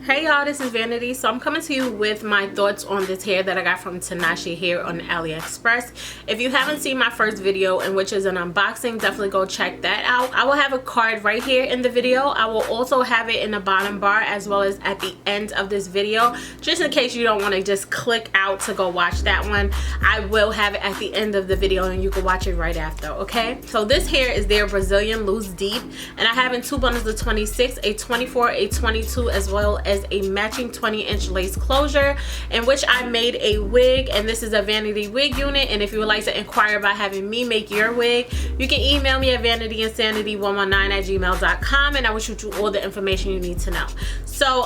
Hey y'all, this is Vanity. So I'm coming to you with my thoughts on this hair that I got from Tinashe here on AliExpress. If you haven't seen my first video, in which is an unboxing, definitely go check that out. I will have a card right here in the video. I will also have it in the bottom bar as well as at the end of this video, just in case you don't want to just click out to go watch that one. I will have it at the end of the video and you can watch it right after, okay? So this hair is their Brazilian Loose Deep, and I have in two bundles of 26, a 24, a 22, as well as a matching 20-inch lace closure, in which I made a wig, and this is a vanity wig unit. And if you would like to inquire about having me make your wig, you can email me at vanityansanity119@gmail.com, and I will shoot you all the information you need to know. So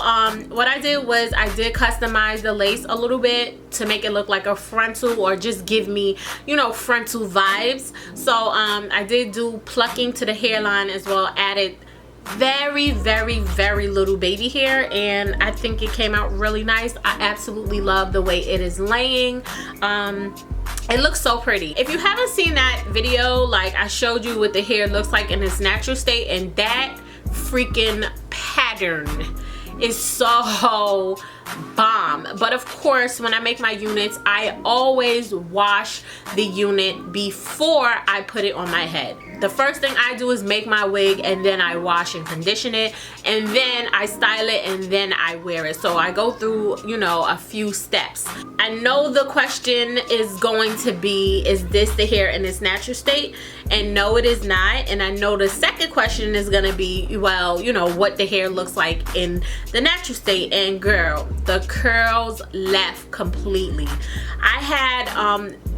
what I did was I did customize the lace a little bit to make it look like a frontal, or just give me, you know, frontal vibes. So I did do plucking to the hairline as well, added very little baby hair, and I think it came out really nice. I absolutely love the way it is laying. It looks so pretty. If you haven't seen that video, like I showed you what the hair looks like in its natural state, and that freaking pattern is so bomb. But of course, when I make my units, I always wash the unit before I put it on my head. The first thing I do is make my wig, and then I wash and condition it, and then I style it, and then I wear it. So I go through, you know, a few steps. I know the question is going to be, is this the hair in its natural state? And no, it is not. And I know the second question is gonna be, well, you know, what the hair looks like in the natural state. And girl, the curls left completely.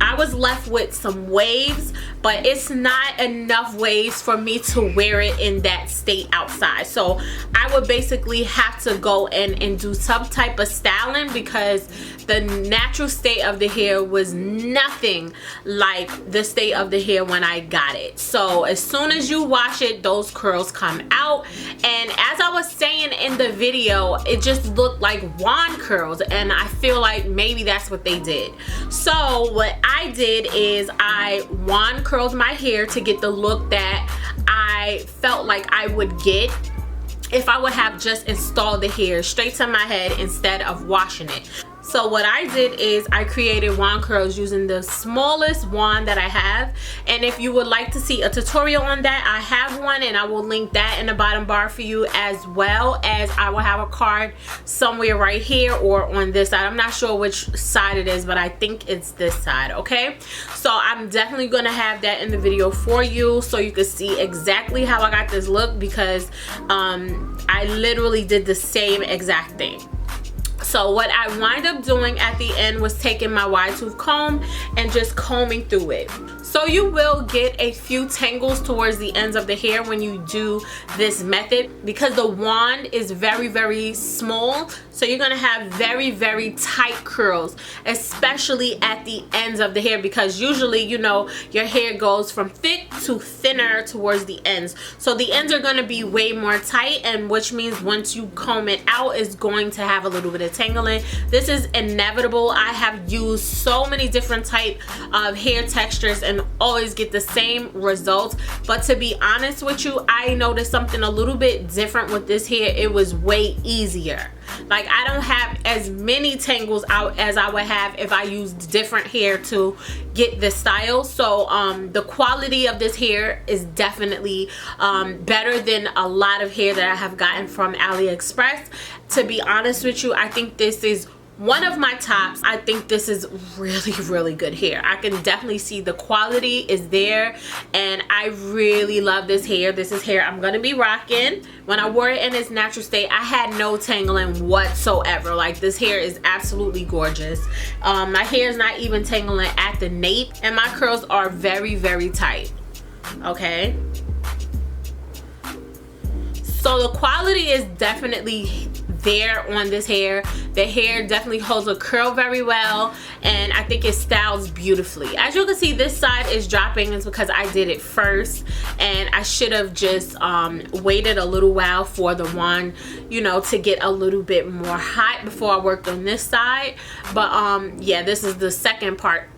I was left with some waves, but it's not enough waves for me to wear it in that state outside. So I would basically have to go in and do some type of styling, because the natural state of the hair was nothing like the state of the hair when I got it. So as soon as you wash it, those curls come out, and as I was saying in the video, it just looked like wand curls, and I feel like maybe that's what they did. So what I did is I wand curled my hair to get the look that I felt like I would get if I would have just installed the hair straight to my head instead of washing it. So what I did is I created wand curls using the smallest wand that I have, and if you would like to see a tutorial on that, I have one, and I will link that in the bottom bar for you, as well as I will have a card somewhere right here or on this side. I'm not sure which side it is, but I think it's this side, okay? So I'm definitely gonna have that in the video for you, so you can see exactly how I got this look, because I literally did the same exact thing. So what I wind up doing at the end was taking my wide tooth comb and just combing through it. So you will get a few tangles towards the ends of the hair when you do this method, because the wand is very small. So you're gonna have very tight curls, especially at the ends of the hair, because usually, you know, your hair goes from thick to thinner towards the ends. So the ends are gonna be way more tight, and which means once you comb it out, it's going to have a little bit of tangling. This is inevitable. I have used so many different type of hair textures and always get the same results, but to be honest with you, I noticed something a little bit different with this hair. It was way easier. Like, I don't have as many tangles out as I would have if I used different hair to get this style. So the quality of this hair is definitely better than a lot of hair that I have gotten from AliExpress. To be honest with you, I think this is one of my tops. I think this is really good hair. I can definitely see the quality is there, and I really love this hair. This is hair I'm gonna be rocking. When I wore it in its natural state, I had no tangling whatsoever. Like, this hair is absolutely gorgeous. My hair is not even tangling at the nape, and my curls are very tight, okay? So the quality is definitely there on this hair. The hair definitely holds a curl very well, and I think it styles beautifully. As you can see, this side is dropping. It's because I did it first, and I should have just waited a little while for the wand, you know, to get a little bit more hot before I worked on this side. But yeah, this is the second part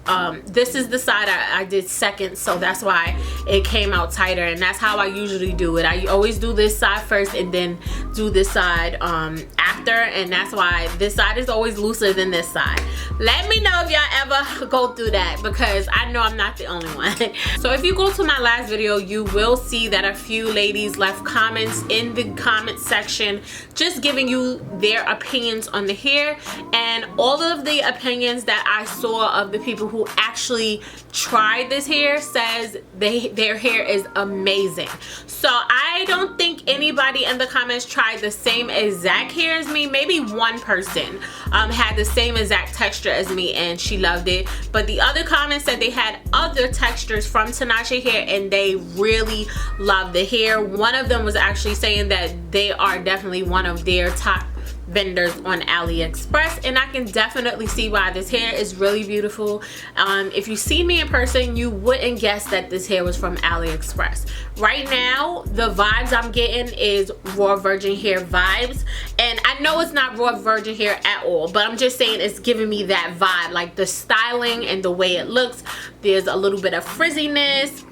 this is the side I did second, so that's why it came out tighter, and that's how I usually do it. I always do this side first and then do this side after, and that's why this side is always looser than this side. Let me know if y'all ever go through that, because I know I'm not the only one. So if you go to my last video, you will see that a few ladies left comments in the comment section just giving you their opinions on the hair, and all of the opinions that I saw of the people who actually tried this hair says their hair is amazing. So I don't think anybody in the comments tried the same exact hair as me. Maybe one person had the same exact texture as me and she loved it, but the other comments said they had other textures from Tinashe hair and they really loved the hair. One of them was actually saying that they are definitely one of their top vendors on AliExpress, and I can definitely see why. This hair is really beautiful. If you see me in person, you wouldn't guess that this hair was from AliExpress. Right now, the vibes I'm getting is raw virgin hair vibes, and I know it's not raw virgin hair at all, but I'm just saying it's giving me that vibe, like the styling and the way it looks. There's a little bit of frizziness.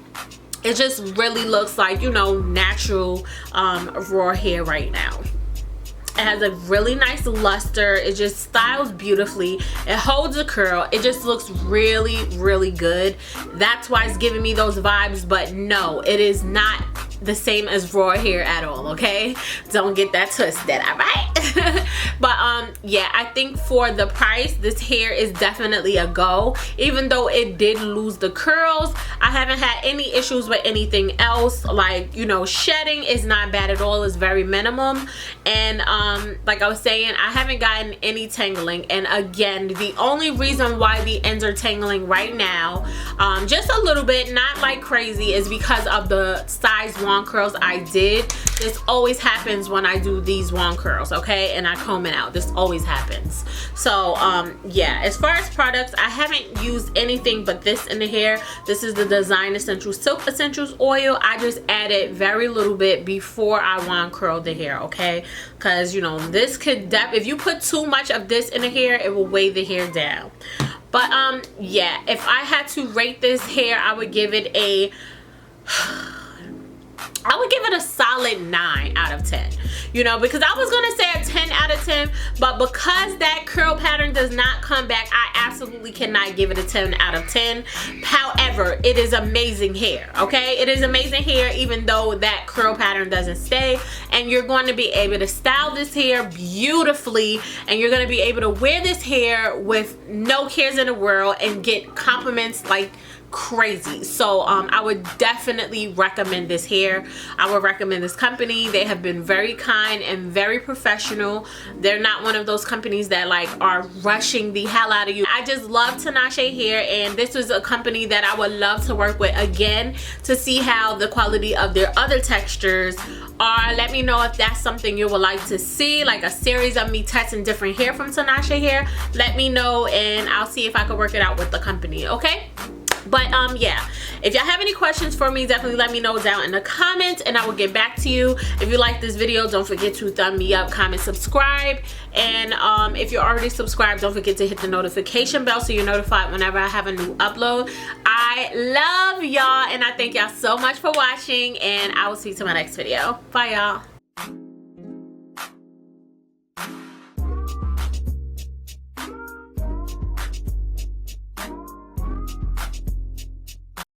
It just really looks like, you know, natural raw hair right now. It has a really nice luster. It just styles beautifully. It holds a curl. It just looks really, really good. That's why it's giving me those vibes, but no, it is not the same as raw hair at all, okay? Don't get that twisted, all right? But yeah, I think for the price, this hair is definitely a go. Even though it did lose the curls, I haven't had any issues with anything else. Like, you know, shedding is not bad at all. It's very minimum. And like I was saying, I haven't gotten any tangling. And again, the only reason why the ends are tangling right now, just a little bit, not like crazy, is because of the size wand curls I did. This always happens when I do these wand curls, okay, and I comb it out. This always happens. So yeah, as far as products, I haven't used anything but this in the hair. This is the Design Essentials Silk Essentials oil. I just added very little bit before I wand curl the hair, okay, because you know this could if you put too much of this in the hair, it will weigh the hair down. But yeah, if I had to rate this hair, I would give it a solid 9 out of 10, you know, because I was gonna say a 10 out of 10, but because that curl pattern does not come back, I absolutely cannot give it a 10 out of 10. However, it is amazing hair, okay? It is amazing hair, even though that curl pattern doesn't stay, and you're going to be able to style this hair beautifully, and you're going to be able to wear this hair with no cares in the world and get compliments like crazy. So I would definitely recommend this hair. I would recommend this company. They have been very kind and very professional. They're not one of those companies that like are rushing the hell out of you. I just love Tinashe hair, and this was a company that I would love to work with again to see how the quality of their other textures are. Let me know if that's something you would like to see, like a series of me testing different hair from Tinashe hair. Let me know and I'll see if I can work it out with the company, okay? But yeah, if y'all have any questions for me, definitely let me know down in the comments and I will get back to you. If you like this video, don't forget to thumb me up, comment, subscribe, and if you're already subscribed, don't forget to hit the notification bell so you're notified whenever I have a new upload. I love y'all and I thank y'all so much for watching, and I will see you to my next video. Bye y'all.